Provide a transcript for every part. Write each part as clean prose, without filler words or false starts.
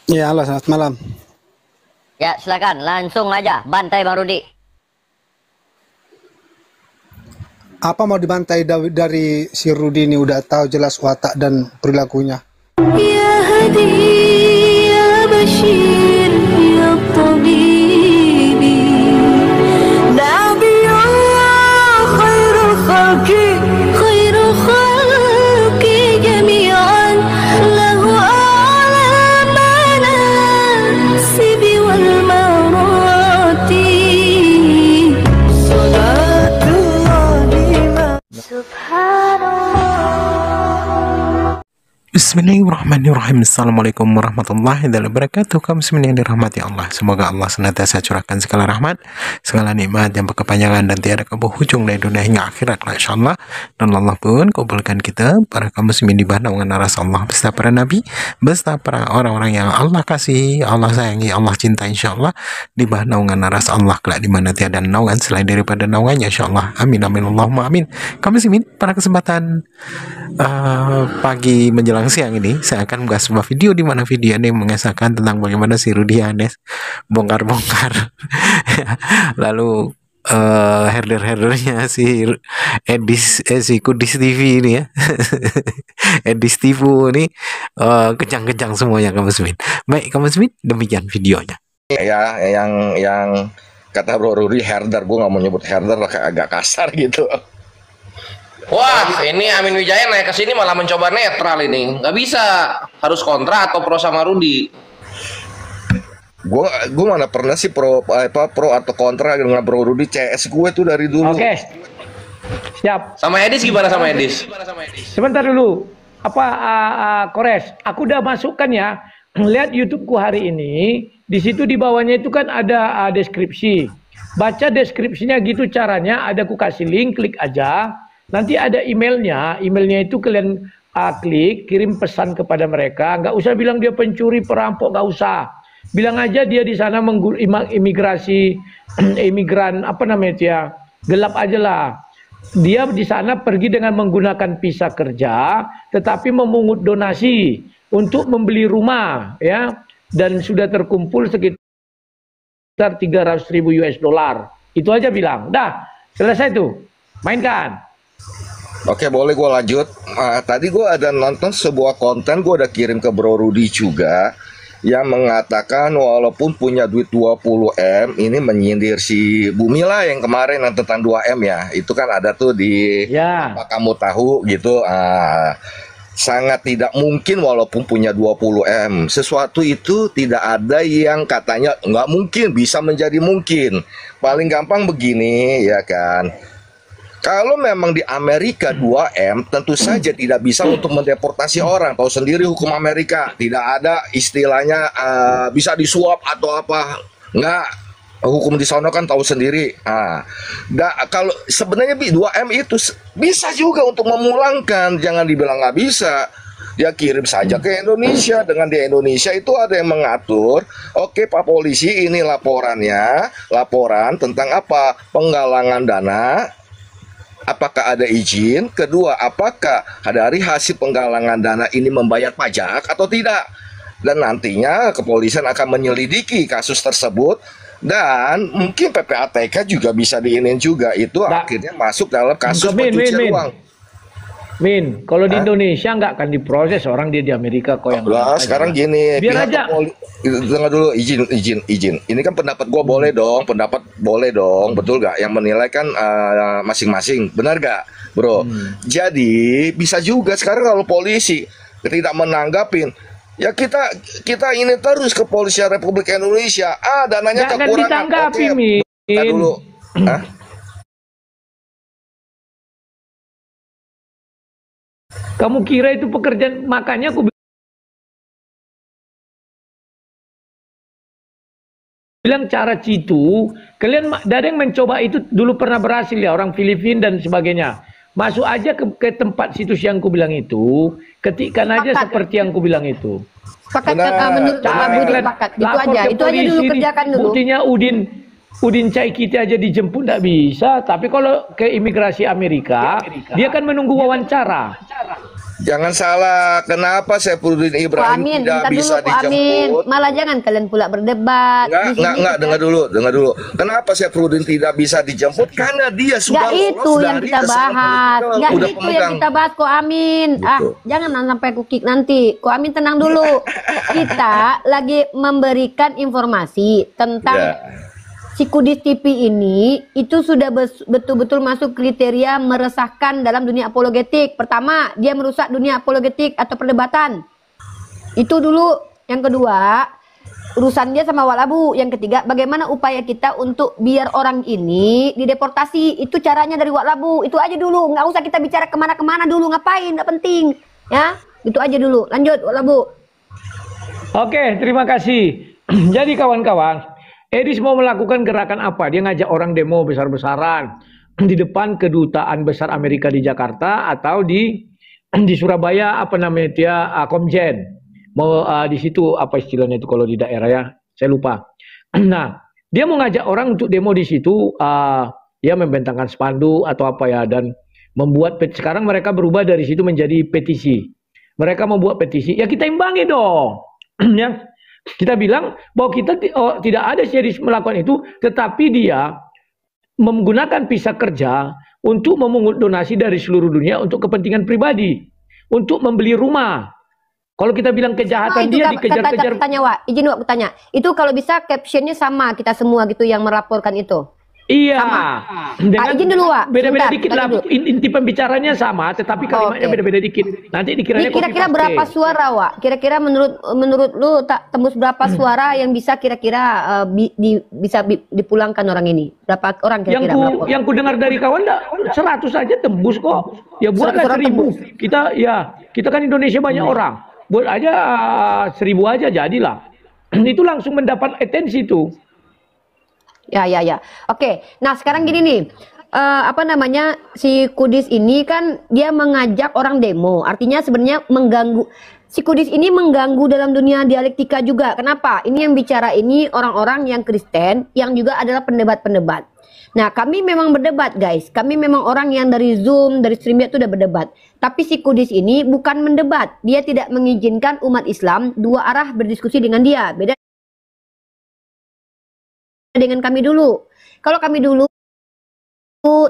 Ya, halo, selamat malam. Ya, silakan langsung aja bantai Bang Rudi. Apa mau dibantai dari si Rudi ini udah tahu jelas watak dan perilakunya. Ya Hadi ya Bashir ya Tabibi Nabiyullah khairul khalqi jami'an lahu a'la manasibi wal marati Salatullahi Subhanallah. Bismillahirrahmanirrahim. Assalamualaikum warahmatullahi wabarakatuh. Kaum muslimin yang dirahmati Allah, semoga Allah senantiasa curahkan segala rahmat, segala nikmat yang berkepanjangan dan tiada keberhujung dari dunia hingga akhirat, insyaallah. Dan Allah pun kabulkan kita para kaum muslimin di bawah naungan aras Allah beserta para nabi, beserta para orang-orang yang Allah kasih, Allah sayangi, Allah cinta, insyaallah, di bawah naungan aras Allah kelak di mana tiada naungan selain daripada naungannya, insyaallah. Amin amin Allahumma amin. Kaum muslimin, pada kesempatan pagi menjelang siang ini saya akan mengunggah sebuah video di mana video ini mengesahkan tentang bagaimana si Rudy Hanes bongkar-bongkar lalu herder-herdernya si si Kudis TV ini ya Edis TV ini kejang-kejang semuanya kamu muslimin. Baik kamu muslimin, demikian videonya. Ya yang kata Bro Rudy herder, gue nggak mau nyebut herder agak kasar gitu. Wah, ini Amin Wijaya naik ke sini malah mencoba netral ini. Nggak bisa, harus kontra atau pro sama Rudi. Gue mana pernah sih pro atau kontra dengan Bro Rudy. CS gue tuh dari dulu. Oke. Siap. Sama Edis gimana sama Edis? Sebentar dulu. Kores, aku udah masukkan ya. Lihat YouTubeku hari ini, di situ di bawahnya itu kan ada deskripsi. Baca deskripsinya gitu caranya, ada aku kasih link, klik aja. Nanti ada emailnya itu kalian klik, kirim pesan kepada mereka. Nggak usah bilang dia pencuri, perampok, nggak usah. Bilang aja dia di sana imigran apa namanya itu ya, gelap aja lah. Dia di sana pergi dengan menggunakan visa kerja, tetapi memungut donasi untuk membeli rumah, ya, dan sudah terkumpul sekitar 300.000 US dollar. Itu aja bilang, dah selesai tuh, mainkan. Oke, boleh gue lanjut. Tadi gue ada nonton sebuah konten, gue udah kirim ke Bro Rudy juga, yang mengatakan walaupun punya duit 20M, ini menyindir si Bumila yang kemarin yang tentang 2M ya. Itu kan ada tuh di apa kamu tahu gitu. Sangat tidak mungkin walaupun punya 20M. Sesuatu itu tidak ada yang katanya nggak mungkin, bisa menjadi mungkin. Paling gampang begini ya kan. Kalau memang di Amerika 2M, tentu saja tidak bisa untuk mendeportasi orang. Tahu sendiri hukum Amerika, tidak ada istilahnya bisa disuap atau apa. Nggak, hukum di sana kan tahu sendiri. Kalau sebenarnya 2M itu bisa juga untuk memulangkan, jangan dibilang nggak bisa. Dia kirim saja ke Indonesia. Dengan di Indonesia itu ada yang mengatur. Oke Pak Polisi, ini laporannya. Laporan tentang apa? Penggalangan dana. Apakah ada izin? Kedua, apakah dari hasil penggalangan dana ini membayar pajak atau tidak? Dan nantinya kepolisian akan menyelidiki kasus tersebut. Dan mungkin PPATK juga bisa diinin juga. Itu akhirnya masuk dalam kasus pencucian uang. Min, kalau di Indonesia nggak akan diproses orang dia di Amerika kok yang sekarang gini, biar aja. Dengar dulu, izin. Ini kan pendapat gue boleh dong, betul gak? Yang menilai kan masing-masing, benar gak, bro? Jadi bisa juga sekarang kalau polisi tidak menanggapin, ya kita ini terus kepolisian Republik Indonesia, dananya nggak kekurangan. Ditanggapi, Min. Kita dulu, Kamu kira itu pekerjaan, makanya aku bilang cara Citu, kalian ada yang mencoba itu dulu pernah berhasil ya, orang Filipina dan sebagainya. Masuk aja ke tempat situs yang ku bilang itu, ketikkan aja seperti yang ku bilang itu. Sepakat menurut Pak Budi, sepakat. Itu aja dulu kerjakan dulu. Buktinya Udin Cai kita aja dijemput nggak bisa, tapi kalau ke imigrasi Amerika, dia kan menunggu wawancara. Jangan salah, kenapa Saifuddin Ko Ibrahim Amin, tidak bentar dulu bisa Ko Amin. dijemput? Malah jangan kalian pula berdebat. Di sini Enggak, dengar dulu. Kenapa Saifuddin tidak bisa dijemput? Karena dia sudah Nggak itu lolos yang dari kita kesan bahas. politik, Nggak udah itu yang pemegang. kita bahas Ko Amin. Gitu. Jangan sampai ku kick nanti. Ko Amin tenang dulu. Kita lagi memberikan informasi tentang Ya. si Kudis TV ini itu sudah betul-betul masuk kriteria meresahkan dalam dunia apologetik. Pertama, dia merusak dunia apologetik atau perdebatan. Itu dulu. Yang kedua, urusan dia sama Walabu. Yang ketiga, bagaimana upaya kita untuk biar orang ini dideportasi. Itu caranya dari Walabu. Itu aja dulu. Nggak usah kita bicara kemana-kemana dulu. Ngapain? Nggak penting. Ya, itu aja dulu. Lanjut, Walabu. Oke, terima kasih. Jadi kawan-kawan, Edis mau melakukan gerakan apa? Dia ngajak orang demo besar-besaran di depan kedutaan besar Amerika di Jakarta atau di Surabaya, apa namanya dia, Komjen. Mau di situ apa istilahnya itu kalau di daerah ya, saya lupa. Nah, dia mau ngajak orang untuk demo di situ, ya membentangkan spanduk atau apa ya, dan membuat sekarang mereka berubah dari situ menjadi petisi. Mereka membuat petisi, ya kita imbangi dong, ya. Kita bilang bahwa kita tidak ada serius melakukan itu, tetapi dia menggunakan visa kerja untuk memungut donasi dari seluruh dunia untuk kepentingan pribadi, untuk membeli rumah. Kalau kita bilang kejahatan dia dikejar-kejar. Tanya Wak, izin Wak tanya. Itu kalau bisa captionnya sama kita semua gitu yang melaporkan itu. Iya. Dengan izin dulu Wak. Beda-beda Sebentar, dikit lah. dulu. Inti pembicaranya sama, tetapi kalimatnya beda-beda dikit. Nanti dikiranya Ini kira-kira copy berapa paste. suara Wak? Kira-kira menurut lu tak tembus berapa suara yang bisa kira-kira bisa dipulangkan orang ini? Berapa orang kira-kira? Yang ku dengar dari kawan 100 saja tembus kok. Ya buatlah 1000. Kita kan Indonesia banyak orang. Buat aja 1000 aja jadilah. Itu langsung mendapat atensi tuh. Ya. Oke. Nah, sekarang gini nih. Apa namanya, si Kudis ini kan dia mengajak orang demo. Artinya sebenarnya mengganggu. Si Kudis ini mengganggu dalam dunia dialektika juga. Kenapa? Ini yang bicara ini orang-orang yang Kristen yang juga adalah pendebat-pendebat. Nah, kami memang berdebat, guys. Kami memang orang yang dari Zoom, dari StreamYard itu udah berdebat. Tapi si Kudis ini bukan mendebat. Dia tidak mengizinkan umat Islam dua arah berdiskusi dengan dia. Beda dengan kami dulu. Kalau kami dulu,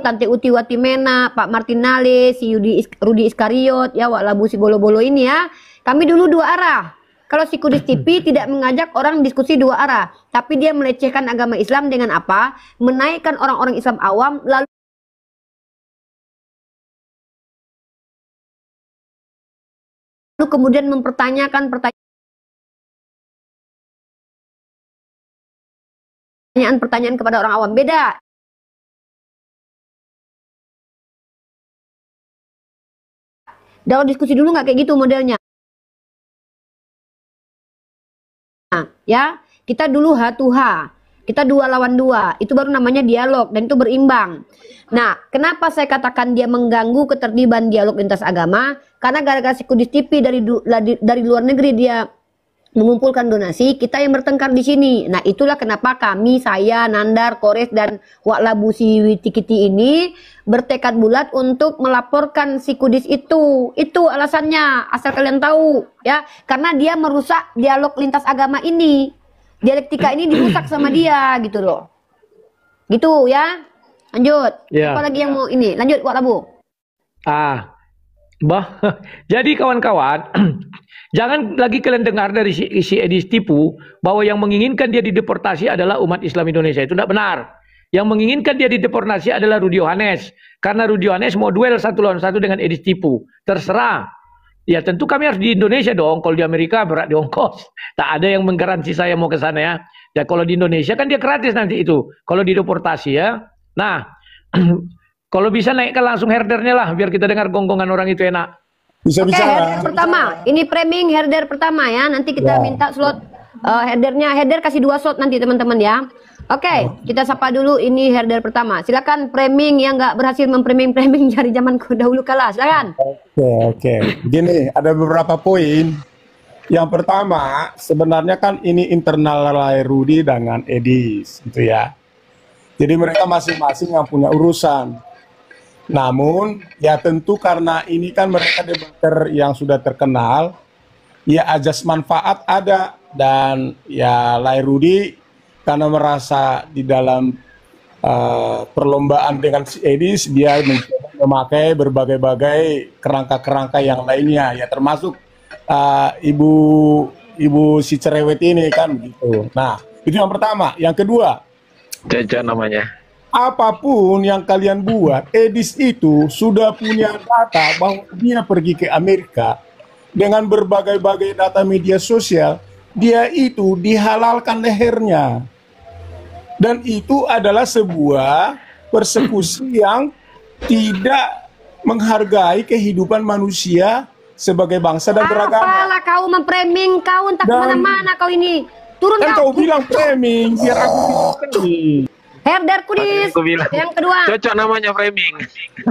Tante Uti Watimena, Pak Martin Nale, si Rudi Iskariot, ya Wak Labu si bolo-bolo ini ya. Kami dulu dua arah. Kalau si Kudis TV tidak mengajak orang diskusi dua arah, tapi dia melecehkan agama Islam dengan apa? Menaikkan orang-orang Islam awam lalu kemudian mempertanyakan pertanyaan kepada orang awam. Beda. Dalam diskusi dulu nggak kayak gitu modelnya. Nah, ya, kita dulu H2H. Kita 2 lawan 2. Itu baru namanya dialog dan itu berimbang. Nah, kenapa saya katakan dia mengganggu ketertiban dialog lintas agama? Karena gara-gara si Kudis TV dari luar negeri dia mengumpulkan donasi, kita yang bertengkar di sini. Nah, itulah kenapa kami, saya, Nandar, Kores, dan Wak Labu si Witikiti ini bertekad bulat untuk melaporkan si Kudis itu. Itu alasannya, asal kalian tahu ya. Karena dia merusak dialog lintas agama ini. Dialektika ini dirusak sama dia gitu loh. Gitu ya. Lanjut. Ya. Apa lagi yang mau ini? Lanjut Wak Labu. Jadi kawan-kawan, jangan lagi kalian dengar dari si Edis tipu bahwa yang menginginkan dia dideportasi adalah umat Islam Indonesia. Itu tidak benar. Yang menginginkan dia dideportasi adalah Rudi Yohanes. Karena Rudi Yohanes mau duel 1 lawan 1 dengan Edis tipu. Terserah. Ya tentu kami harus di Indonesia dong. Kalau di Amerika berat di ongkos. Tak ada yang menggaransi saya mau ke sana ya. Ya kalau di Indonesia kan dia gratis nanti itu. Kalau dideportasi ya. Nah, kalau bisa naikkan langsung herdernya lah. Biar kita dengar gonggongan orang itu enak. Oke, herder pertama. Ini framing herder pertama ya. Nanti kita minta slot herdernya. Herder kasih 2 slot nanti teman-teman ya. Oke, kita sapa dulu ini herder pertama. Silakan framing yang nggak berhasil memframing dari zamanku dahulu kala. Silakan. Oke. Gini, ada beberapa poin. Yang pertama, sebenarnya kan ini internal Rudi dengan Edis, gitu ya. Jadi mereka masing-masing yang punya urusan. Namun ya tentu karena ini kan mereka debater yang sudah terkenal, ya ajas manfaat ada, dan ya Lairudi karena merasa di dalam perlombaan dengan si Edis, dia mencoba memakai berbagai-bagai kerangka-kerangka yang lainnya, ya termasuk ibu si cerewet ini kan begitu. Nah, itu yang pertama. Yang kedua, Jajan namanya. apapun yang kalian buat, Edis itu sudah punya data bahwa dia pergi ke Amerika dengan berbagai-bagai data media sosial, dia itu dihalalkan lehernya. Dan itu adalah sebuah persekusi yang tidak menghargai kehidupan manusia sebagai bangsa dan beragama. Apalah kau memframing, kau entah kemana-mana kau ini. Turun Kan kau bilang framing, biar aku Herder Kudis. Aku bilang. Yang kedua. Cocok namanya framing.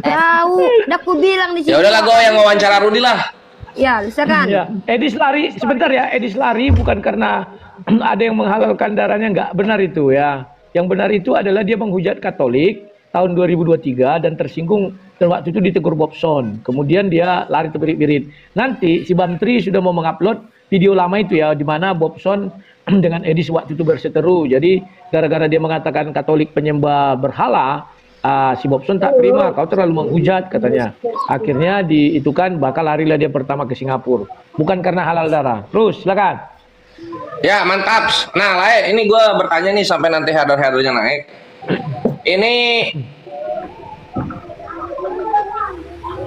Tahu, udah aku bilang di sini. Ya udahlah, gue yang wawancara Rudi lah. Ya, silakan. Ya, Edis lari sebentar ya. Edis lari bukan karena ada yang menghalalkan darahnya, nggak benar itu ya. Yang benar itu adalah dia menghujat Katolik tahun 2023 dan tersinggung, dan waktu itu ditegur Bobson. Kemudian dia lari terbirit-birit. Nanti si Bamtri sudah mau mengupload video lama itu ya, di mana Bobson dengan Edis waktu itu berseteru. Jadi gara-gara dia mengatakan Katolik penyembah berhala, si Bobson tak terima, kau terlalu menghujat katanya. Akhirnya itu kan bakal larilah dia pertama ke Singapura. Bukan karena halal darah. Terus silakan. Ya, mantap. Nah, Lai, ini gue bertanya nih sampai nanti header-headernya naik. Ini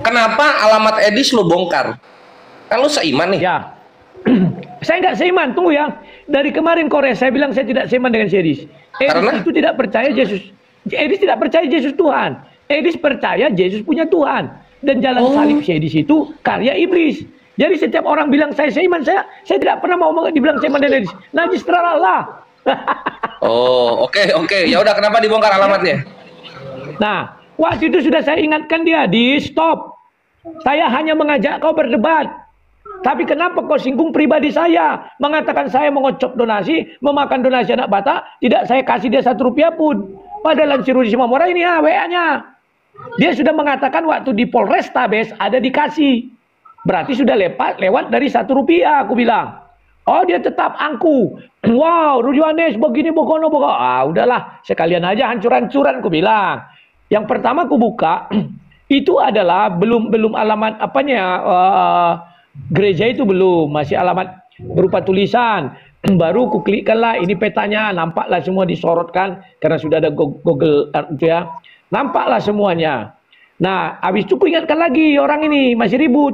kenapa alamat Edis lu bongkar? Kan lu seiman nih. Ya. Saya nggak seiman, tunggu ya. Dari kemarin Korea saya bilang saya tidak seiman dengan si Edis. Edis itu tidak percaya Yesus. Edis tidak percaya Yesus Tuhan. Edis percaya Yesus punya Tuhan. Dan jalan salib si Edis itu karya iblis. Jadi setiap orang bilang saya seiman, saya tidak pernah mau dibilang seiman dengan Edis. Najis terlalah. Oh, oke. Ya udah, kenapa dibongkar alamatnya? Nah, waktu itu sudah saya ingatkan dia, di stop. Saya hanya mengajak kau berdebat. Tapi kenapa kau singgung pribadi saya? Mengatakan saya mengocok donasi, memakan donasi anak Batak, tidak saya kasih dia 1 rupiah pun. Padahal si Rudi Simamora ini WA-nya. Dia sudah mengatakan waktu di Polrestabes ada dikasih. Berarti sudah lewat dari 1 rupiah, aku bilang. Oh, dia tetap angku. Wow, Rudi Yohanes begini, begono. Udahlah, sekalian aja hancur-hancuran, aku bilang. Yang pertama aku buka, itu adalah belum alamat apanya, gereja itu belum, masih alamat berupa tulisan. Baru ku klikkanlah, ini petanya, nampaklah semua disorotkan karena sudah ada Google Earth itu ya. Nampaklah semuanya. Nah, habis itu ku ingatkan lagi, orang ini masih ribut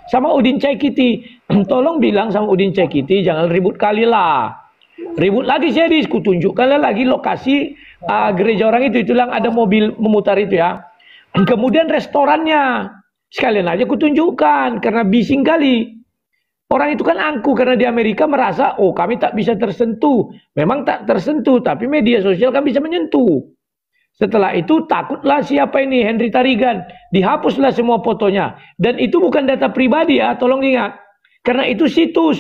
sama Udin Caikiti. Tolong bilang sama Udin Caikiti jangan ribut kali lah. Ribut lagi Sedis, ku tunjukkanlah lagi lokasi gereja orang itu yang ada mobil memutar itu ya. Kemudian restorannya sekalian aja ku tunjukkan karena bising kali. Orang itu kan angku karena di Amerika merasa, oh kami tak bisa tersentuh. Memang tak tersentuh, tapi media sosial kan bisa menyentuh. Setelah itu takutlah siapa ini, Henry Tarigan. Dihapuslah semua fotonya. Dan itu bukan data pribadi ya, tolong ingat. Karena itu situs.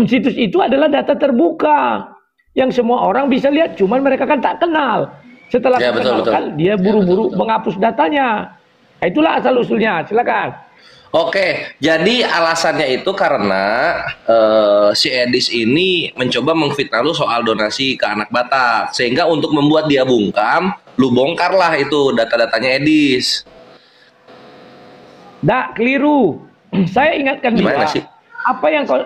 Situs itu adalah data terbuka. Yang semua orang bisa lihat, cuman mereka kan tak kenal. Setelah kenal kan, dia buru-buru menghapus datanya. Nah, itulah asal-usulnya, silakan. Oke, jadi alasannya itu karena si Edis ini mencoba mengfitnah lu soal donasi ke anak Batak, sehingga untuk membuat dia bungkam, lu bongkarlah itu data-datanya Edis. Dak, keliru. Saya ingatkan Gimana dia. sih? Apa yang kau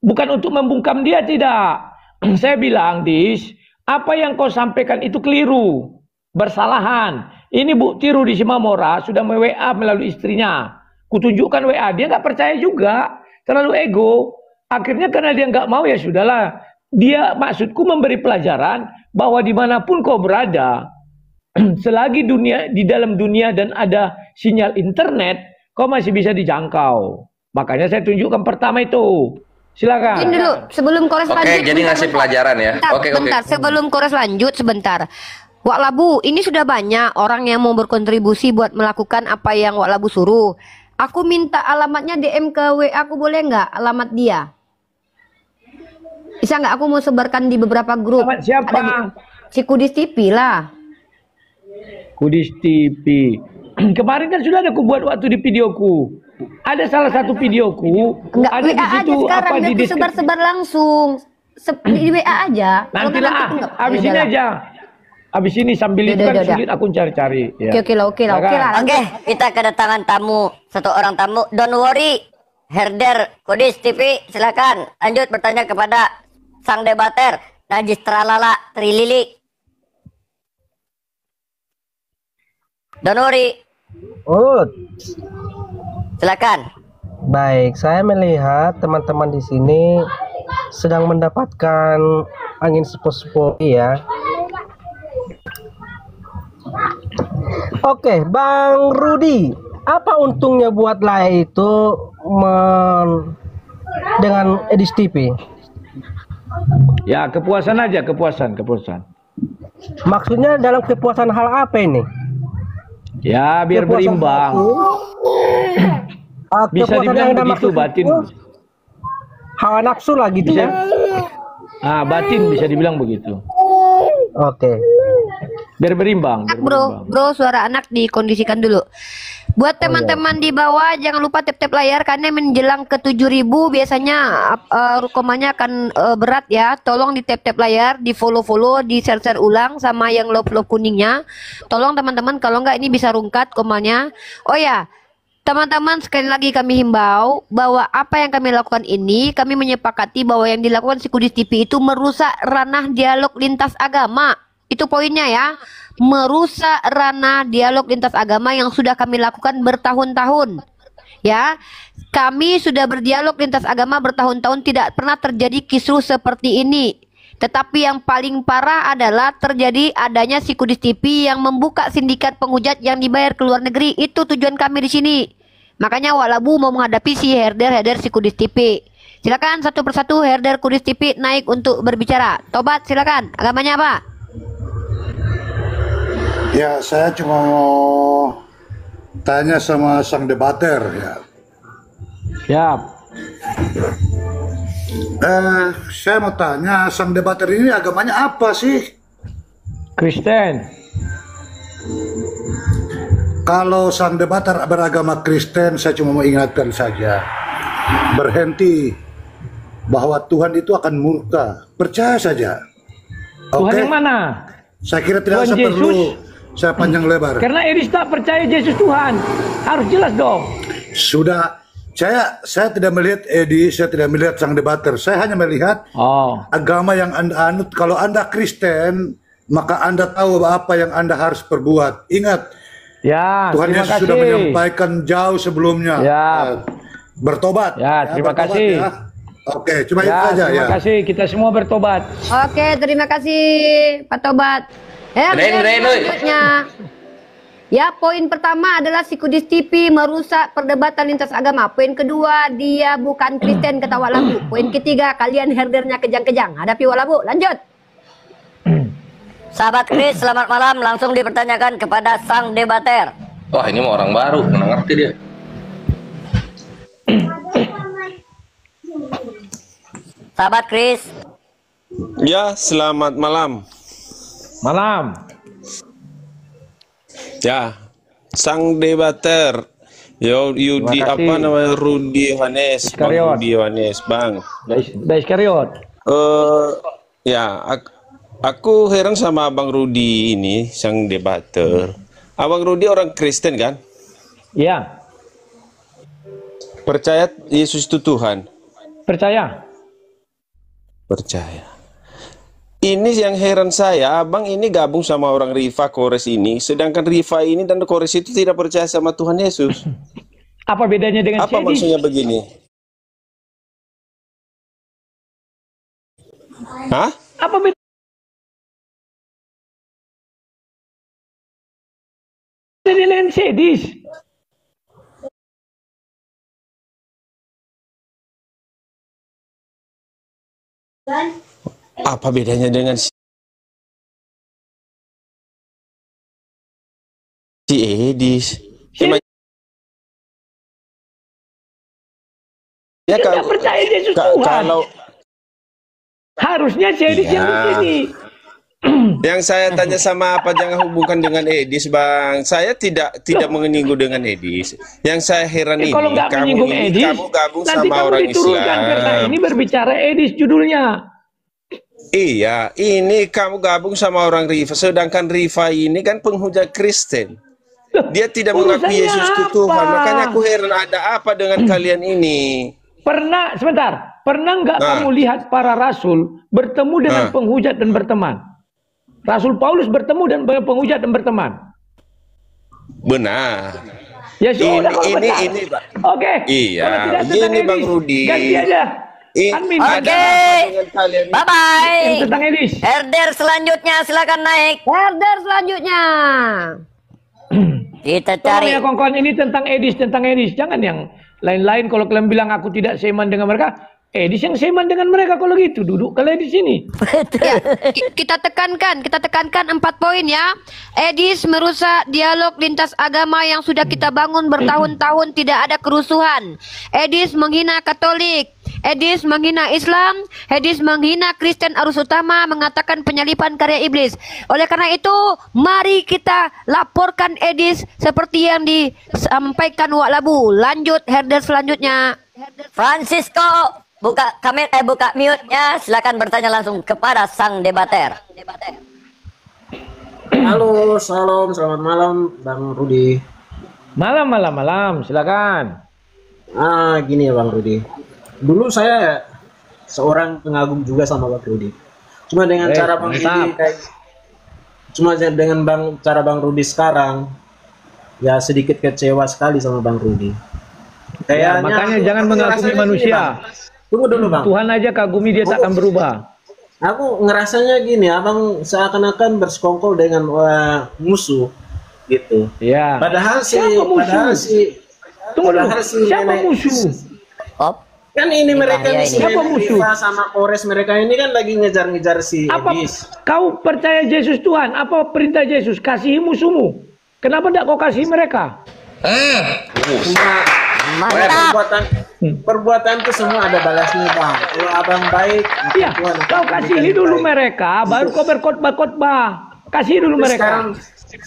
bukan untuk membungkam dia, tidak. Saya bilang, Dis, apa yang kau sampaikan itu keliru, bersalahan. Ini bukti Rudi Simamora sudah me-WA melalui istrinya. Kutunjukkan WA, dia nggak percaya juga, terlalu ego. Akhirnya karena dia nggak mau, ya sudahlah. Dia maksudku memberi pelajaran bahwa dimanapun kau berada, selagi di dalam dunia dan ada sinyal internet, kau masih bisa dijangkau. Makanya saya tunjukkan pertama itu. Silakan. Ini dulu, sebelum Kores lanjut. Oke, jadi ngasih pelajaran ya. Bentar, sebelum Kores lanjut sebentar. Wak Labu, ini sudah banyak orang yang mau berkontribusi buat melakukan apa yang Wak Labu suruh. Aku minta alamatnya DM ke WA aku, boleh nggak alamat dia? Bisa nggak aku mau sebarkan di beberapa grup? Alamat siapa? Si Kudis TV lah. Kudis TV. Kemarin kan sudah ada aku buat waktu di videoku. Ada salah satu videoku. Enggak, Ada WA di aja situ sekarang, apa di biar sebar-sebar langsung. Di WA aja. Kalau Nanti nggak lah, enggak. abis Ya ini udahlah. aja. Abis ini sambil itu kan Udah. sulit aku cari-cari. Ya. Oke lah. Oke, kita kedatangan tamu, satu orang tamu. Don't worry, Herder Kudis TV, silakan lanjut bertanya kepada sang debater Najis Tralala Trilili. Don't worry, silakan. Baik, saya melihat teman-teman di sini sedang mendapatkan angin sepoi-sepoi ya. Oke, Bang Rudi, apa untungnya buat Laya itu dengan Edis TV? Ya, kepuasan aja, kepuasan. Maksudnya dalam kepuasan hal apa ini? Ya, biar Kepuasan berimbang. Bisa kepuasan dibilang yang ada begitu, maksud batin. itu hawa nafsu lah gitu Bisa. ya. Batin bisa dibilang begitu. Oke. Biar berimbang. Bro, suara anak dikondisikan dulu. Buat teman-teman di bawah jangan lupa tap-tap layar karena menjelang ke 7.000 biasanya rukomannya akan berat ya. Tolong di tap-tap layar, di follow-follow, di share-share ulang sama yang love-love kuningnya. Tolong teman-teman kalau enggak ini bisa rungkat komanya. Oh ya, teman-teman sekali lagi kami himbau bahwa apa yang kami lakukan ini kami menyepakati bahwa yang dilakukan si Kudis TV itu merusak ranah dialog lintas agama. Itu poinnya ya. Merusak ranah dialog lintas agama yang sudah kami lakukan bertahun-tahun. Ya, kami sudah berdialog lintas agama bertahun-tahun, tidak pernah terjadi kisruh seperti ini. Tetapi yang paling parah adalah terjadi adanya si Kudis TV yang membuka sindikat penghujat yang dibayar ke luar negeri. Itu tujuan kami di sini. Makanya Walabu mau menghadapi si herder si Kudis TV. Silakan satu persatu herder Kudis TV naik untuk berbicara. Tobat silakan. Agamanya apa? Ya, saya cuma mau tanya sama sang debater ya. Siap. Saya mau tanya, sang debater ini agamanya apa sih? Kristen. Kalau sang debater beragama Kristen, saya cuma mau ingatkan saja. Berhenti bahwa Tuhan itu akan murka. Percaya saja. Tuhan yang mana? Saya kira tidak Tuhan usah Yesus. perlu saya panjang lebar. Karena Edis tak percaya Yesus Tuhan. Harus jelas dong. Sudah, saya tidak melihat Edi, saya tidak melihat sang debater. Saya hanya melihat agama yang Anda anut. Kalau Anda Kristen, maka Anda tahu apa yang Anda harus perbuat. Ingat, ya, Tuhan Yesus sudah menyampaikan jauh sebelumnya. Bertobat. Ya, terima bertobat, kasih. ya. Oke, cuma itu saja ya. Terima kasih, kita semua bertobat. Oke, terima kasih Pak Tobat. Selanjutnya. Ya, poin pertama adalah si Kudis TV merusak perdebatan lintas agama. Poin kedua, dia bukan Kristen kata Walabu. Poin ketiga, kalian herdernya kejang-kejang. Hadapi Walabu. Lanjut. Sahabat Kris, selamat malam. Langsung dipertanyakan kepada sang debater. Wah, ini mah orang baru, mana ngerti dia. Sahabat Kris. Ya, selamat malam. Malam. Ya, sang debater. Yudi apa namanya, Rudi Yohanes, Bang Rudi Yohanes, Bang. Iskariot. Ya, aku heran sama Abang Rudi ini, sang debater. Abang Rudi orang Kristen kan? Iya. Percaya Yesus itu Tuhan? Percaya. Percaya. Ini yang heran saya, Abang ini gabung sama orang Rifa Kores ini, sedangkan Rifa ini dan Kores itu tidak percaya sama Tuhan Yesus. Apa bedanya dengan Apa Sedis? maksudnya begini? Hah? Apa bedanya dengan Sedis? Apa bedanya dengan si Edis? Dia nggak percaya Yesus Tuhan. Kalau harusnya Sedis yang di sini. Yang saya tanya sama apa jangan hubungkan dengan Edis, Bang. Saya tidak menyinggung dengan Edis. Yang saya heran ini, kalau nggak menyinggung Edis, kamu gabung nanti sama kamu orang diturunkan Islam. karena ini berbicara Edis judulnya. Iya, ini kamu gabung sama orang Rifa, sedangkan Rifa ini kan penghujat Kristen. Dia tidak mengakui Urusannya Yesus itu Tuhan. apa? Makanya aku heran ada apa dengan kalian ini. Pernah nggak kamu lihat para rasul bertemu dengan penghujat dan berteman? Rasul Paulus bertemu dengan penghujat dan berteman. Benar. Ya sudah kalau benar. Ini, Pak. Oke. Iya, Kalau tidak tentang ini Bang Edis, Rudi. ganti aja. Admin. Oke. Yang Bye-bye. tentang Edis. Herder selanjutnya silakan naik. Herder selanjutnya. Kita Tolong cari. ya kawan-kawan, ini tentang Edis. Jangan yang lain-lain. Kalau kalian bilang aku tidak seiman dengan mereka, Edis yang seiman dengan mereka kalau gitu. Duduk kalian di sini. Ya, kita tekankan 4 poin ya. Edis merusak dialog lintas agama yang sudah kita bangun bertahun-tahun, tidak ada kerusuhan. Edis menghina Katolik, Edis menghina Islam, Edis menghina Kristen arus utama, mengatakan penyalipan karya iblis. Oleh karena itu, mari kita laporkan Edis seperti yang disampaikan Wak Labu. Lanjut herder selanjutnya. Francisco, buka kamera, buka mute-nya. Silakan bertanya langsung kepada sang debater. Halo, salam, selamat malam, Bang Rudi. Malam, silakan. Gini ya Bang Rudi. Dulu saya seorang pengagum juga sama Bang Rudi. Cuma dengan cara Bang Rudi cara Bang Rudi sekarang, ya sedikit kecewa sekali sama Bang Rudi. Ya, makanya jangan mengagumi manusia. Tunggu dulu Bang. Tuhan aja kagumi, dia tak akan berubah. Aku ngerasanya gini, abang seakan-akan bersekongkol dengan musuh gitu. Ya. Padahal Tunggu, siapa musuh? Kan ini mereka Bahaya ini. Siapa musuh? Rifa sama Kores mereka ini kan lagi ngejar-ngejar si Edis. Kau percaya Yesus Tuhan? Apa perintah Yesus? Kasihi musuhmu. Kenapa tidak kau kasihi mereka? Perbuatan itu semua ada balasnya Bang. Kalau abang baik, iya, kau kasihi dulu mereka, baru kau berkhotbah. Kasihi dulu mereka.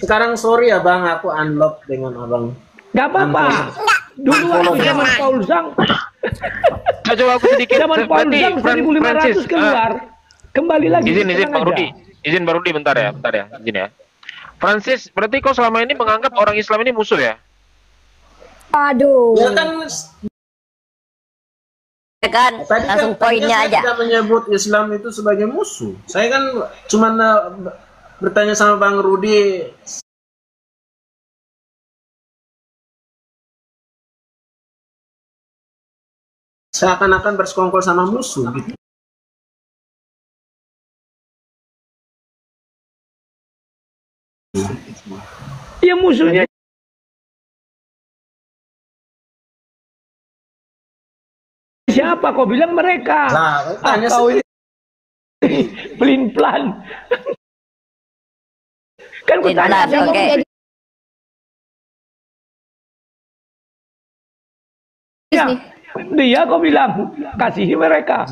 Sekarang sorry ya Bang, aku unlock dengan abang. Gak apa-apa. Dulu waktu zaman Paul Zhang. Coba aku sedikit. Zaman Paul Zhang 1500 keluar. Kembali lagi. Izin Bang Rudi. Izin Bang Rudi bentar ya. Izin ya. Francis, berarti kau selama ini menganggap orang Islam ini musuh ya? Aduh. Ya kan langsung poinnya aja. Saya tidak menyebut Islam itu sebagai musuh. Saya kan cuma bertanya sama Bang Rudi. Seakan-akan bersekongkol sama musuh gitu. Ya musuhnya siapa? Kau bilang mereka. Kau ini pelin-pelan. Kan ku tanya siapa? Ya, dia kau bilang kasihi mereka.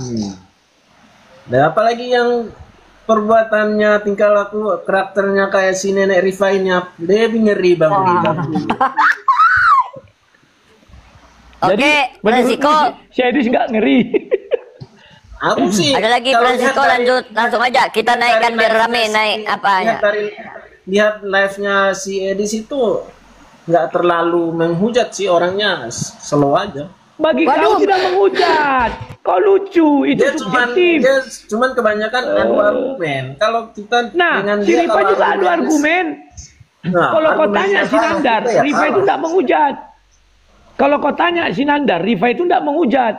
Dan apalagi yang perbuatannya, tingkah laku, karakternya kayak si nenek Rifa ini lebih ngeri Bang. Oke, Francisco. Si Edis nggak ngeri. Aku sih. Ada lagi Francisco, lanjut langsung aja kita naikkan biar rame naik apanya. Lihat live-nya si Edis itu nggak terlalu menghujat sih, orangnya slow aja. Bagi kau tidak menghujat. Kau lucu, itu subjektif. Dia cuman kebanyakan adu argumen. Kalau kita dengan si Rifa juga adu argumen. Kalau kau tanya si Nandar, Rifa itu tidak menghujat. Kalau kau tanya si Nandar, Rifa itu tidak menghujat.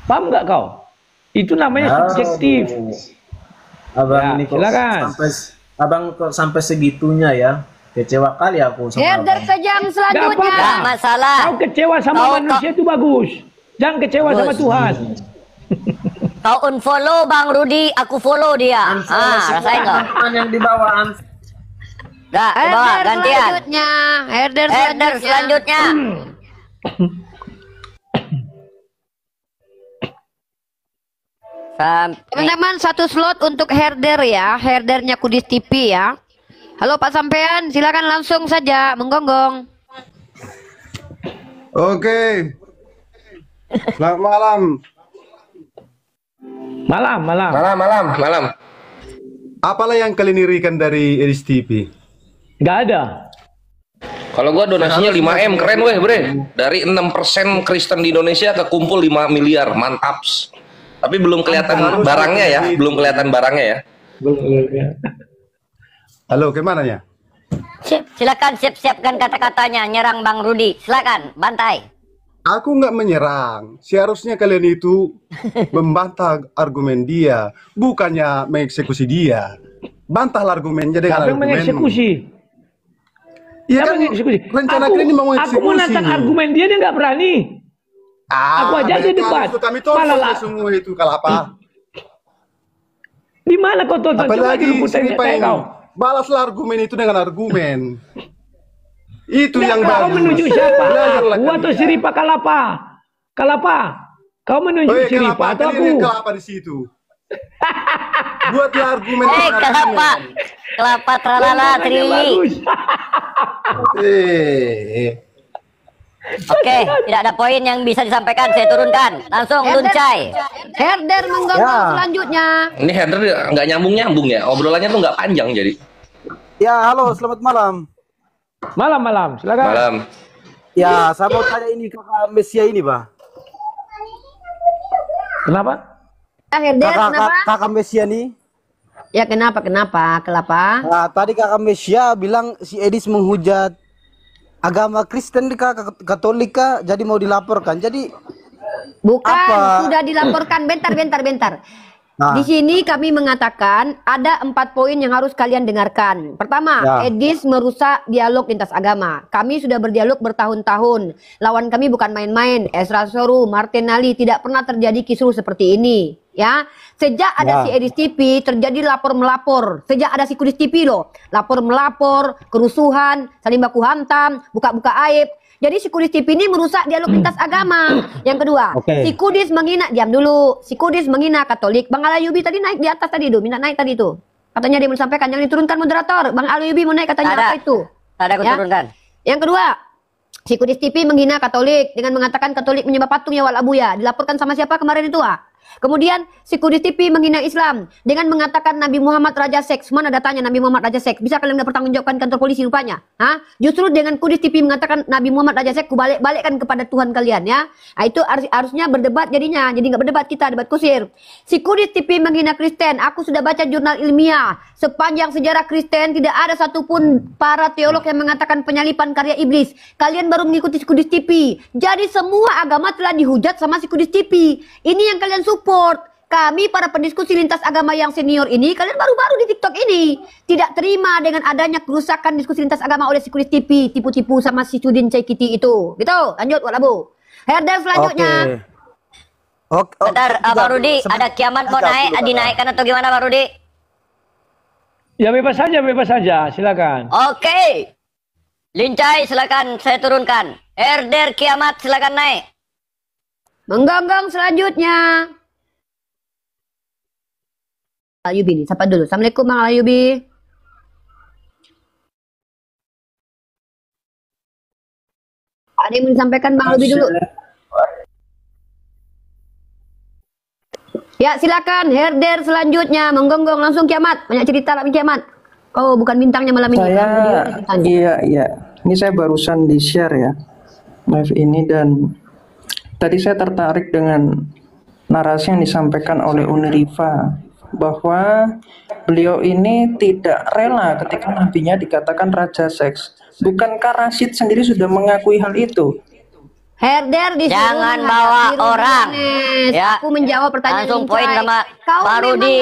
Paham nggak kau? Itu namanya subjektif. Abang ini kok silakan. Abang kok sampai segitunya ya? Kecewa kali aku sama Herder kejam selanjutnya. Gak masalah. Kau kecewa sama manusia itu bagus. Jangan kecewa sama Tuhan. Kau unfollow Bang Rudi, aku follow dia. Rasain nggak? Yang di bawah. Gak, ke bawah gantian. Herder selanjutnya. Teman-teman, satu slot untuk herder ya, herdernya Kudis TV ya. Halo Pak Sampean, silakan langsung saja menggonggong. Oke. Selamat malam. Malam. Apalah yang kalian irikan dari Edis TV? Gak ada. Kalau gua donasinya 5M, keren weh bre. Dari 6% Kristen di Indonesia kekumpul 5 miliar, mantaps. Tapi belum kelihatan barangnya ya, Halo, kemana ya? Silakan siapkan kata-katanya nyerang Bang Rudi. Silakan, bantai. Aku nggak menyerang. Seharusnya kalian itu membantah argumen dia, bukannya mengeksekusi dia. Bantahlah argumennya dengan Siapa yang argumen. mengeksekusi? Iya Siapa kan, yang mengeksekusi? rencana kalian ini mau Aku mengeksekusi. menantang argumen dia nggak berani. Aku aja di depan. Kami tonton semua itu kalau apa? Di mana kau tonton? Apalagi tanya ini. Balaslah argumen itu dengan argumen. Itu Nggak, yang kau bagus. menunjuk siapa? Belajarlah Gua atau kalian. Siripa Kalapa? Kalapa? Kau menunjuk Siripa atau aku? Kelapa di situ. Buatlah argumen. Kelapa tralala trili. Oke, tidak ada poin yang bisa disampaikan, saya turunkan. Langsung luncai. Herder menggonggong selanjutnya. Ini herder nggak nyambung ya, obrolannya tuh nggak panjang jadi. Ya, halo, selamat malam. Malam, silakan. Malam. Ya, saya mau tanya ini kakak Mesia ini, Pak. Kenapa? Herder, kenapa? Kakak Mesia nih. Ya kenapa? Kelapa? Nah, tadi kakak Mesia bilang si Edis menghujat agama Kristen kah, Katolik kah, jadi mau dilaporkan. Jadi bukan, sudah dilaporkan. Bentar. Nah. Di sini kami mengatakan ada 4 poin yang harus kalian dengarkan. Pertama, Ya. Edis merusak dialog lintas agama. Kami sudah berdialog bertahun-tahun. Lawan kami bukan main-main. Esra Soru, Martin Ali, tidak pernah terjadi kisruh seperti ini. Ya, sejak ada Ya. si Edis TV terjadi lapor melapor. Sejak ada si Kudis TV loh, lapor melapor, kerusuhan, saling baku hantam, buka-buka aib. Jadi si Kudis TV ini merusak dialog lintas agama. Yang kedua, si Kudis menghina, diam dulu. Si Kudis menghina Katolik. Bang Alayubi tadi naik di atas tadi tuh, minta naik tadi tuh. Katanya dia mau sampaikan, jangan diturunkan moderator. Bang Alayubi mau naik katanya apa itu? Ada aku turunkan. Yang kedua, si Kudis TV menghina Katolik dengan mengatakan Katolik menyembah patung ya wal abuya. Dilaporkan sama siapa kemarin itu? Kemudian si Kudis TV menghina Islam dengan mengatakan Nabi Muhammad Raja Seks. Mana datanya Nabi Muhammad Raja Seks? Bisa kalian bertanggungjawabkan kantor polisi rupanya? Justru dengan Kudis TV mengatakan Nabi Muhammad Raja Seks, kubalik-balikkan kepada Tuhan kalian ya. Nah, itu harusnya berdebat jadinya. Jadi nggak berdebat kita, debat kusir. Si Kudis TV menghina Kristen. Aku sudah baca jurnal ilmiah. Sepanjang sejarah Kristen tidak ada satupun para teolog yang mengatakan penyalipan karya iblis. Kalian baru mengikuti si Kudis TV. Jadi semua agama telah dihujat sama si Kudis TV. Ini yang kalian support. Kami para pendiskusi lintas agama yang senior ini, kalian baru-baru di TikTok ini tidak terima dengan adanya kerusakan diskusi lintas agama oleh si Kudis TV, tipu-tipu sama si Sudin Cekiti itu. Gitu, lanjut Walabu. Herder selanjutnya. Bentar, Bang Rudi, ada kiamat mau naik, dinaikkan atau gimana Bang Rudi? Ya bebas saja, silakan. Oke. Lincai silakan saya turunkan. Herder kiamat silakan naik. Menggonggong selanjutnya. Alayubi nih, sapa dulu. Assalamualaikum Bang Alayubi. Ada yang mau disampaikan Bang Alayubi dulu? Ya silakan, herder selanjutnya. Menggonggong langsung kiamat. Banyak cerita lagi kiamat. Oh bukan bintangnya malam ini. Iya. Ini saya barusan di share ya live ini, dan tadi saya tertarik dengan narasi yang disampaikan oleh Unirifa bahwa beliau ini tidak rela ketika nabinya dikatakan raja seks. Bukankah Rashid sendiri sudah mengakui hal itu? Herder disuruh Jangan bawa orang. Ya. Aku menjawab pertanyaan Langsung poin Lincai. sama Kau Pak Rudi.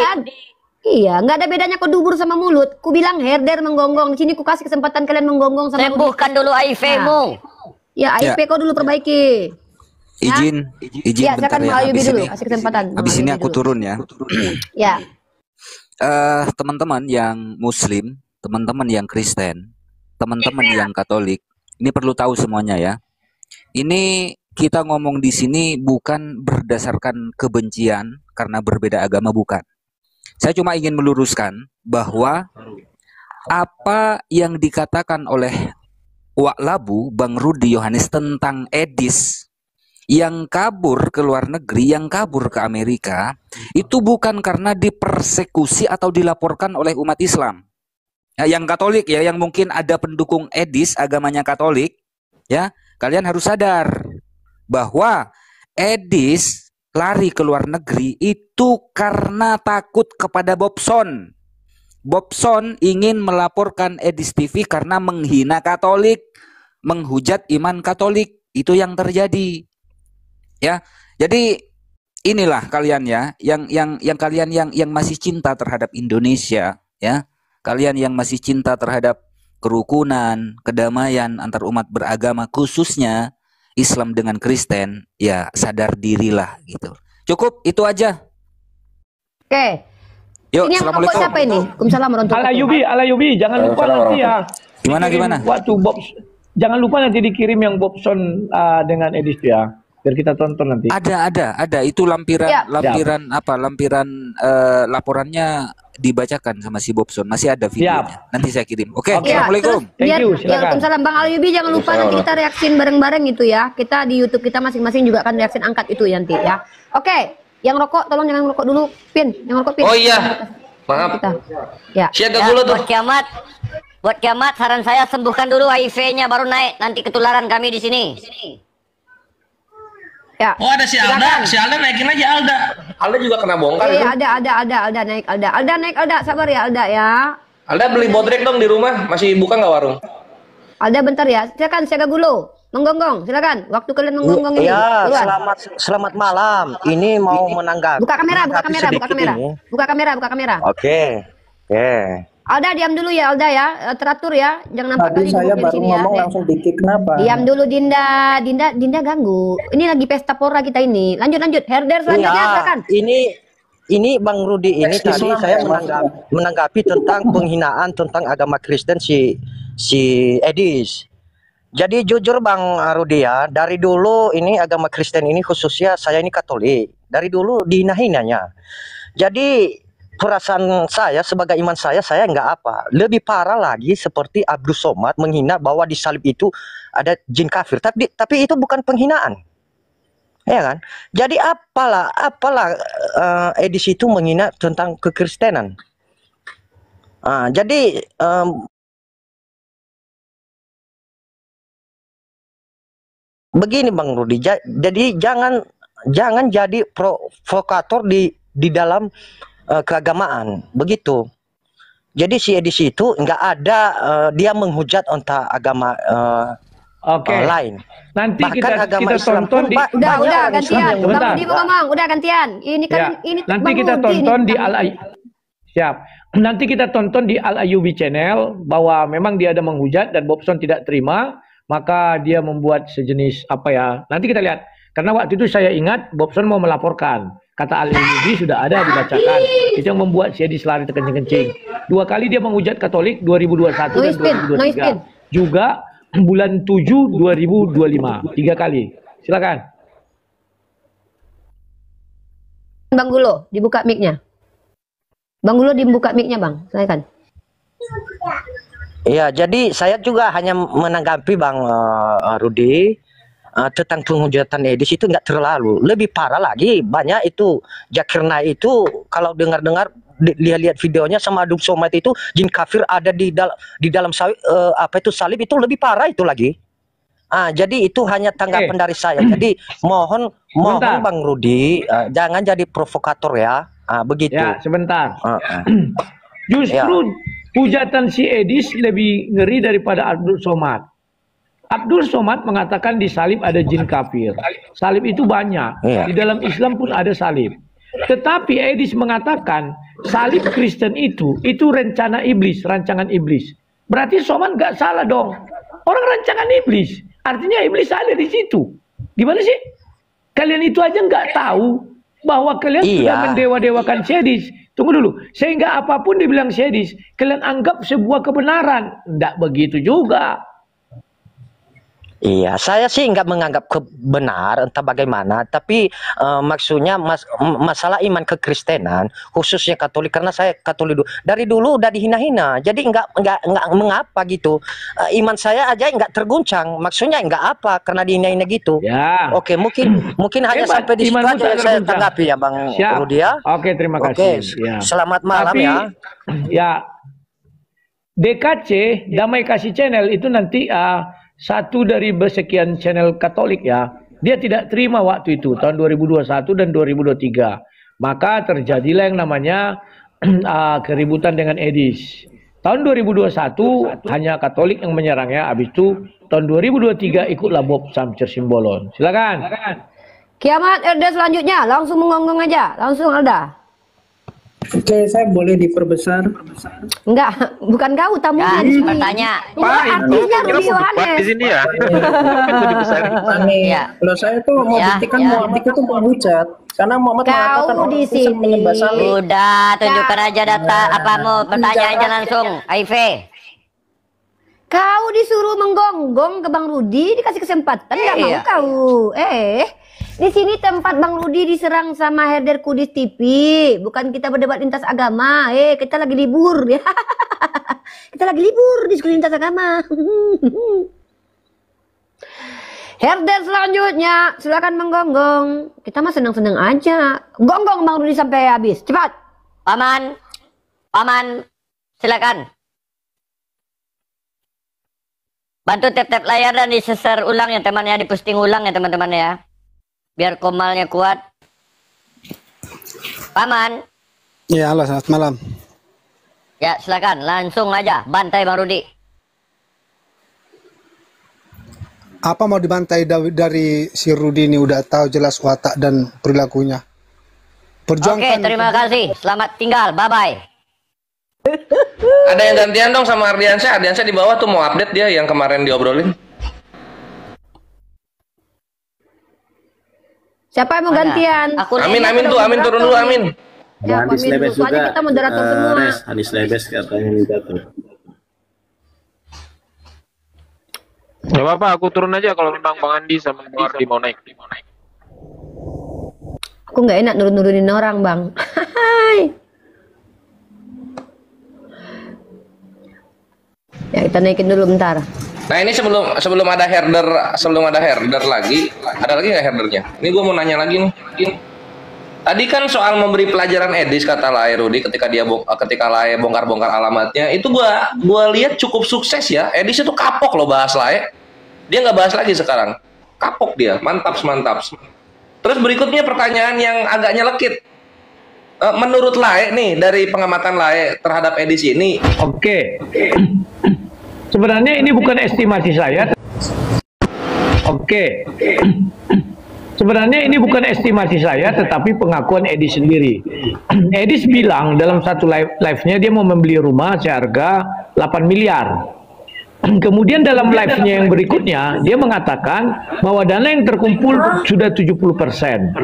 Iya, nggak ada bedanya kau dubur sama mulut. Ku bilang herder menggonggong. Di sini ku kasih kesempatan kalian menggonggong sama Sembuhkan dulu HIV-mu. Ya, HIV kau dulu perbaiki. Izin Ya, bentar silakan ya. Bang Ayubi Habis dulu, ini, kasih kesempatan. habis ini aku turun ya. Ya. Teman-teman yang Muslim, teman-teman yang Kristen, teman-teman yang Katolik, ini perlu tahu semuanya ya. Ini kita ngomong di sini bukan berdasarkan kebencian karena berbeda agama, bukan. Saya cuma ingin meluruskan bahwa apa yang dikatakan oleh Wak Labu, Bang Rudi Yohanes tentang Edis yang kabur ke luar negeri, yang kabur ke Amerika, itu bukan karena dipersekusi atau dilaporkan oleh umat Islam. Ya, yang Katolik ya, yang mungkin ada pendukung Edis, agamanya Katolik, ya, kalian harus sadar bahwa Edis lari ke luar negeri itu karena takut kepada Bobson. Bobson ingin melaporkan Edis TV karena menghina Katolik, menghujat iman Katolik. Itu yang terjadi. Ya. Jadi inilah kalian ya, yang kalian yang masih cinta terhadap Indonesia, ya. Kalian yang masih cinta terhadap kerukunan, kedamaian antar umat beragama, khususnya Islam dengan Kristen, ya sadar dirilah gitu. Cukup itu aja. Oke. Yuk, Ini yang rokok siapa ini? Waalaikumsalam warahmatullahi wabarakatuh. Alayubi, jangan lupa nanti ya. Gimana? Waktu Bob, jangan lupa nanti dikirim yang Bobson dengan Edis ya, biar kita tonton nanti. Ada. Itu lampiran Ya. lampiran laporannya dibacakan sama si Bobson. Masih ada videonya. Nanti saya kirim. Oke, assalamualaikum. Waalaikumsalam Bang Alyubi, jangan lupa nanti kita reaksin bareng-bareng gitu ya. Kita di YouTube kita masing-masing juga akan reaksin angkat itu nanti ya. Oke, yang rokok tolong jangan rokok dulu, Pin. Yang rokok Pin. Oh iya. Maaf. Ya. Siaga dulu tuh. Buat kiamat saran saya sembuhkan dulu HIV-nya baru naik, nanti ketularan kami di sini. Ya. Oh ada si Alda, si Alda naikin aja Alda. Alda juga kena bongkar itu. Iya, ada naik Alda. Alda naik Alda, sabar ya Alda ya. Alda beli bodrek dong di rumah, masih buka nggak warung? Alda bentar ya, silakan Siaga Gulo. Menggonggong, silakan. Waktu kalian menggonggong ini. Ya, Keluar. selamat malam. Ini mau menanggapi. Buka kamera. Oke. Alda diam dulu ya Alda ya, teratur ya, jangan nampak Tadi kali saya di baru sini ngomong ya. langsung di-kick, kenapa? Diam dulu Dinda ganggu. Ini lagi pesta pora kita ini. Lanjut. Herder selanjutnya silakan. Ini Bang Rudi ini tadi Islam saya ya, menanggapi tentang penghinaan tentang agama Kristen si Edis. Jadi jujur Bang Rudi ya, dari dulu ini agama Kristen ini khususnya saya ini Katolik. Dari dulu dihina-hinanya. Jadi perasaan saya sebagai iman saya nggak apa. Lebih parah lagi seperti Abdul Somad menghina bahwa di salib itu ada jin kafir. Tapi itu bukan penghinaan. Ya kan? Jadi apalah Edis itu menghina tentang kekristenan. Jadi begini Bang Rudi. Jadi jangan jadi provokator di dalam keagamaan, begitu. Jadi si Edis itu nggak ada dia menghujat entah agama lain. Nanti bahkan agama kita Islam tonton pun Udah gantian. Sebentar. Bang Rudi mau ngomong, udah gantian. Ini kan ini nanti Bang kita Rudi tonton ini. di Siap. Nanti kita tonton di Al Ayyubi Channel bahwa memang dia ada menghujat dan Bobson tidak terima, maka dia membuat sejenis apa ya? Nanti kita lihat. Karena waktu itu saya ingat Bobson mau melaporkan. Kata Al Ayyubi sudah ada dibacakan. Itu yang membuat si Edis lari terkencing-kencing. 2 kali dia menghujat Katolik 2021 dan 2023. Juga bulan 7 2025. 3 kali. Silakan. Bang Gulo, dibuka mic-nya. Bang Gulo dibuka mic-nya, Bang. Silakan. Iya, jadi saya juga hanya menanggapi Bang Rudi tentang penghujatan Edis itu nggak terlalu. Lebih parah lagi, banyak itu Zakir Naik itu kalau dengar-dengar lihat videonya sama Abdul Somad itu jin kafir ada di dalam salib, salib itu lebih parah itu lagi. Jadi itu hanya tanggapan dari saya. Jadi mohon Bang Rudi jangan jadi provokator ya. Begitu. Ya, sebentar. Justru hujatan si Edis lebih ngeri daripada Abdul Somad. Abdul Somad mengatakan di salib ada jin kafir. Salib itu banyak. Di dalam Islam pun ada salib. Tetapi Edis mengatakan salib Kristen itu rencana iblis, rancangan iblis. Berarti Somad nggak salah dong. Orang rancangan iblis. Artinya iblis ada di situ. Gimana sih? Kalian itu aja nggak tahu bahwa kalian sudah mendewa-dewakan si Edis. Tunggu dulu. Sehingga apapun dibilang si Edis, kalian anggap sebuah kebenaran. Nggak begitu juga. Iya, saya sih nggak menganggap benar entah bagaimana, tapi maksudnya masalah iman kekristenan, khususnya Katolik, karena saya Katolik dari dulu udah dihina-hina, jadi nggak mengapa gitu. Iman saya aja nggak terguncang, maksudnya nggak apa karena dihina-hina gitu. Ya. Oke, mungkin hanya Hebat, sampai di situ imanmu aja tak yang saya terguncang. tanggapi ya, Bang Siap. Rudi ya. Oke, terima Oke, kasih. Ya. selamat malam Tapi, ya. Ya, DKC Damai Kasih Channel itu nanti satu dari sekian channel Katolik ya, dia tidak terima waktu itu tahun 2021 dan 2023. Maka terjadilah yang namanya keributan dengan Edis. Tahun 2021 hanya Katolik yang menyerangnya, habis itu tahun 2023 ikutlah Bob Samcer Simbolon. Silakan. Kiamat RD selanjutnya, langsung mengonggong aja, langsung ada. Oke, saya boleh diperbesar? Enggak, bukan kau tamu Kan, di sini. bertanya. Ini artisnya Rudi Yohanes. di sini ya. Aneh. Iya. Kalau saya tuh mau Ya, buktikan ya. Muhammad itu penghujat. Karena Muhammad mengatakan Kau orang di Kristen sini. menyembah salib. Udah, tunjukkan aja data apa mau bertanya aja langsung. IV. Kau disuruh menggonggong ke Bang Rudi, dikasih kesempatan nggak mau Iya. kau. Di sini tempat Bang Rudi diserang sama Herder Kudus TV, bukan kita berdebat lintas agama. Kita lagi libur ya. Kita lagi libur diskusi lintas agama. Herder selanjutnya, silakan menggonggong. Kita mah seneng-seneng aja. Gonggong Bang Rudi sampai habis. Cepat. Paman. Paman. Silakan. Bantu tap-tap layar dan di-share ulang ya teman-teman, diposting ulang ya teman-teman ya. Biar komalnya kuat. Paman. Ya, halo, selamat malam. Ya, silakan langsung aja bantai Bang Rudi. Apa mau dibantai dari si Rudi ini udah tahu jelas watak dan perilakunya. Oke, terima kasih. Selamat tinggal. Bye-bye. Ada yang gantian dong sama Ardiansyah. Ardiansyah di bawah tuh mau update dia yang kemarin diobrolin. Siapa yang mau gantian? Amin tuh, Amin turun dulu, Amin. Ya, Hadis Amin Lebes dulu. Soalnya juga. kita moderator semua. Res, Hadis Lebes katanya minta tuh. Gak apa-apa, aku turun aja kalau memang Bang Andi sama Bang Ardi mau naik. Aku nggak enak nurun-nurunin orang, Bang. Hai. Ya, kita naikin dulu bentar. Nah ini sebelum ada herder lagi, ada lagi nggak herdernya? Ini gue mau nanya lagi nih. Tadi kan soal memberi pelajaran Edis kata Lae Rudi ketika Lae bongkar-bongkar alamatnya, itu gua lihat cukup sukses ya. Edis itu kapok loh bahas Lae. Dia nggak bahas lagi sekarang. Kapok dia, mantap. Terus berikutnya pertanyaan yang agak nyelekit. Menurut Lae nih, dari pengamatan Lae terhadap Edis ini. Oke. Sebenarnya ini bukan estimasi saya. Oke. Sebenarnya ini bukan estimasi saya, tetapi pengakuan Edis sendiri. Edis bilang dalam satu live-nya dia mau membeli rumah seharga 8 miliar. Kemudian dalam live-nya yang berikutnya, dia mengatakan bahwa dana yang terkumpul sudah 70%.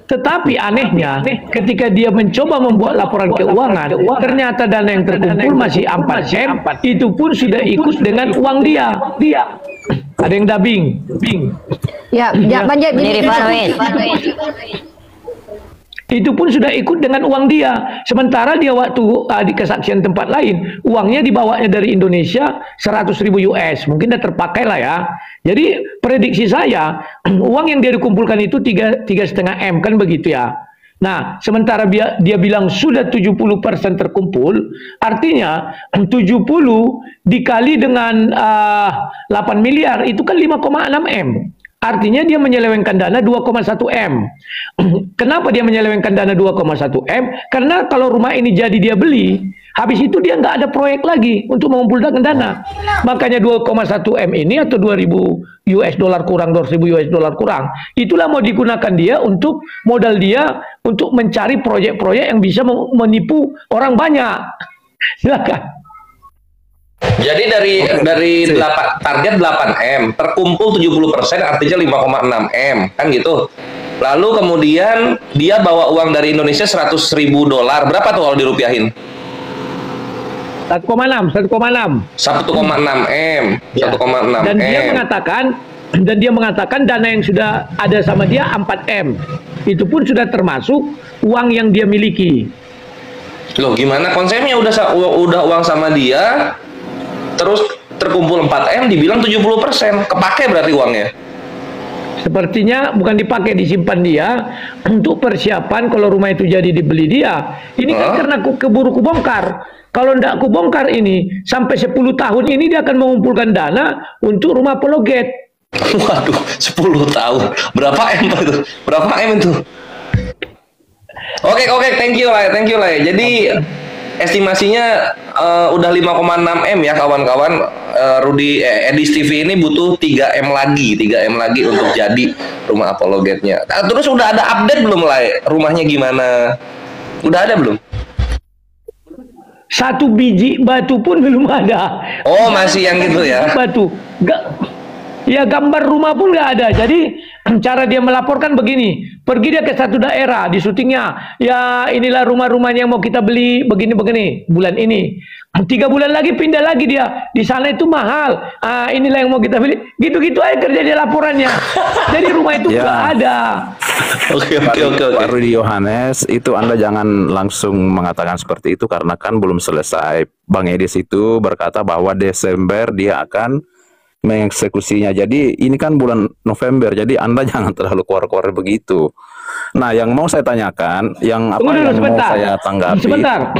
Tetapi anehnya, ketika dia mencoba membuat laporan keuangan, ternyata dana yang terkumpul masih 4M, itu pun sudah ikut dengan uang dia. Ada yang dubbing. Ya, banyak itu pun sudah ikut dengan uang dia. Sementara dia waktu di kesaksian tempat lain, uangnya dibawanya dari Indonesia 100.000 US. Mungkin udah terpakai lah ya. Jadi prediksi saya, uang yang dia dikumpulkan itu 3,5 M kan begitu ya. Nah, sementara dia bilang sudah 70% terkumpul, artinya 70 dikali dengan 8 miliar itu kan 5,6 M. Artinya dia menyelewengkan dana 2,1 M. Kenapa dia menyelewengkan dana 2,1 M? Karena kalau rumah ini jadi dia beli, habis itu dia nggak ada proyek lagi untuk mengumpulkan dana. Makanya 2,1 M ini atau 2.000 US dollar kurang, 2.000 US dollar kurang, itulah mau digunakan dia untuk modal dia untuk mencari proyek-proyek yang bisa menipu orang banyak. Silakan. Jadi dari target 8M terkumpul 70% artinya 5,6 M kan gitu. Lalu kemudian dia bawa uang dari Indonesia 100.000 dolar. Berapa tuh kalau dirupiahin? 1,6 M. 1,6 M. Dan dia mengatakan Dan dia mengatakan dana yang sudah ada sama dia 4M. Itu pun sudah termasuk uang yang dia miliki. Loh, gimana konsepnya udah uang sama dia, terus terkumpul 4M dibilang 70%. Kepake berarti uangnya. Sepertinya bukan dipakai, disimpan dia untuk persiapan kalau rumah itu jadi dibeli dia. Ini kan karena keburu kubongkar. Kalau tidak kubongkar ini, sampai 10 tahun ini dia akan mengumpulkan dana untuk rumah Apologet. Waduh, 10 tahun. Berapa M itu? Berapa M itu? Oke, thank you lah. Jadi estimasinya udah 5,6 M ya kawan-kawan. Edis TV ini butuh 3 M lagi untuk jadi rumah Apologetnya. Terus udah ada update belum lah rumahnya gimana? Udah ada belum? 1 biji batu pun belum ada. Oh, masih yang gitu ya? Batu. Ya, gambar rumah pun nggak ada. Jadi cara dia melaporkan begini, pergi dia ke satu daerah di syutingnya, ya inilah rumah-rumahnya yang mau kita beli begini-begini bulan ini. 3 bulan lagi pindah lagi dia, di sana itu mahal, inilah yang mau kita beli, gitu-gitu aja kerja dia laporannya. Jadi rumah itu nggak ada. Oke. Pak Rudi Yohanes, itu Anda jangan langsung mengatakan seperti itu karena kan belum selesai. Bang Edis itu berkata bahwa Desember dia akan mengeksekusinya. Jadi ini kan bulan November, jadi Anda jangan terlalu keluar-keluar begitu. Nah, yang mau saya tanyakan, yang mau saya tanggapi. Sebentar.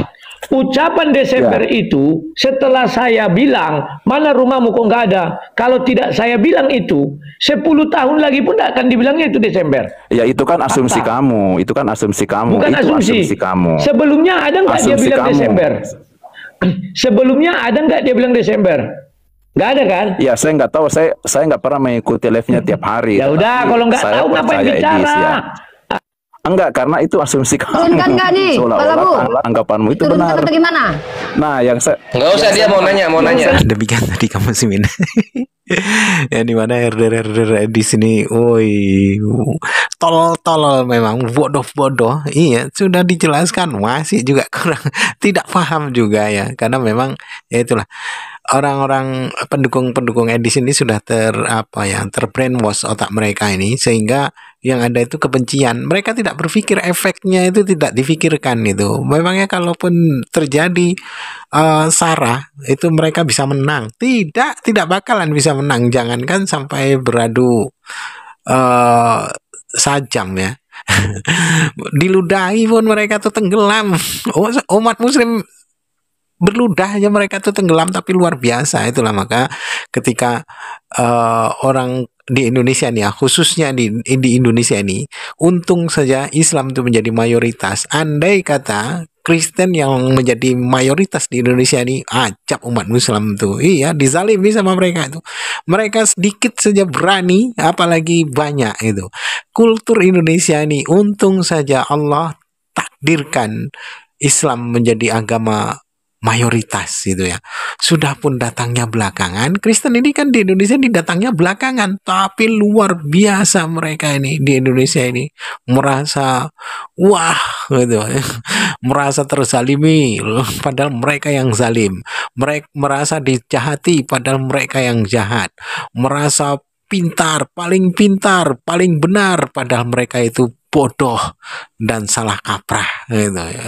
Ucapan Desember itu setelah saya bilang, mana rumahmu kok nggak ada? Kalau tidak saya bilang itu, 10 tahun lagi pun tidak akan dibilangnya itu Desember. Ya itu kan asumsi kamu, itu kan asumsi kamu. Bukan itu asumsi kamu. Sebelumnya ada nggak dia bilang Desember? Sebelumnya ada nggak dia bilang Desember? Nggak ada kan? Ya saya nggak tahu, saya nggak pernah mengikuti live-nya tiap hari. Ya udah, kalau nggak tahu ngapain bicara? Ya. Enggak, karena itu asumsi kamu. Turunkan nggak nih, Pak Labu? Anggapanmu itu Turunkan benar. atau gimana? Nah, yang saya nggak usah, dia mau nanya. Demikian tadi kamu Simin. Ya di mana herder di sini, woi, tolol memang, bodoh. Iya, sudah dijelaskan masih juga kurang, tidak paham juga ya, karena memang ya itulah. Orang-orang pendukung Edis ini sudah terbrainwash otak mereka ini, sehingga yang ada itu kebencian. Mereka tidak berpikir efeknya itu tidak difikirkan itu. Memangnya kalaupun terjadi sarah itu mereka bisa menang? Tidak bakalan bisa menang. Jangankan sampai beradu sajam ya. Diludahi pun mereka tuh tenggelam. Umat muslim berludah aja mereka tuh tenggelam, tapi luar biasa. Itulah maka ketika orang di Indonesia nih ya, khususnya di Indonesia ini, untung saja Islam itu menjadi mayoritas. Andai kata Kristen yang menjadi mayoritas di Indonesia ini, acap umat Muslim tuh, iya dizalimi sama mereka itu. Mereka sedikit saja berani, apalagi banyak itu. Kultur Indonesia ini, untung saja Allah takdirkan Islam menjadi agama mayoritas gitu ya. Sudah pun datangnya belakangan, Kristen ini kan di Indonesia ini datangnya belakangan, tapi luar biasa mereka ini di Indonesia ini merasa wah gitu, merasa terzalimi padahal mereka yang zalim, mereka merasa dijahati padahal mereka yang jahat, merasa paling pintar, paling benar padahal mereka itu bodoh dan salah kaprah gitu ya.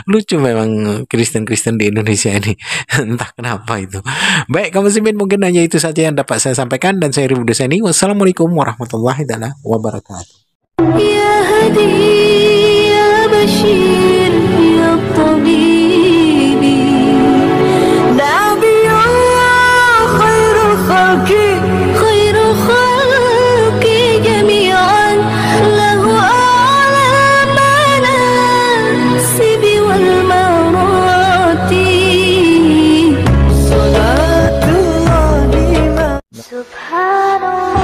Lucu memang Kristen di Indonesia ini. Entah kenapa itu. Baik, kamu Simin, mungkin hanya itu saja yang dapat saya sampaikan, dan saya Ribu Doseni. Wassalamualaikum warahmatullahi wabarakatuh. Ya Hadi, ya Bashir, ya Tabibi, Nabi Allah, khairul khalqi jami'an, lahu Subhanallah.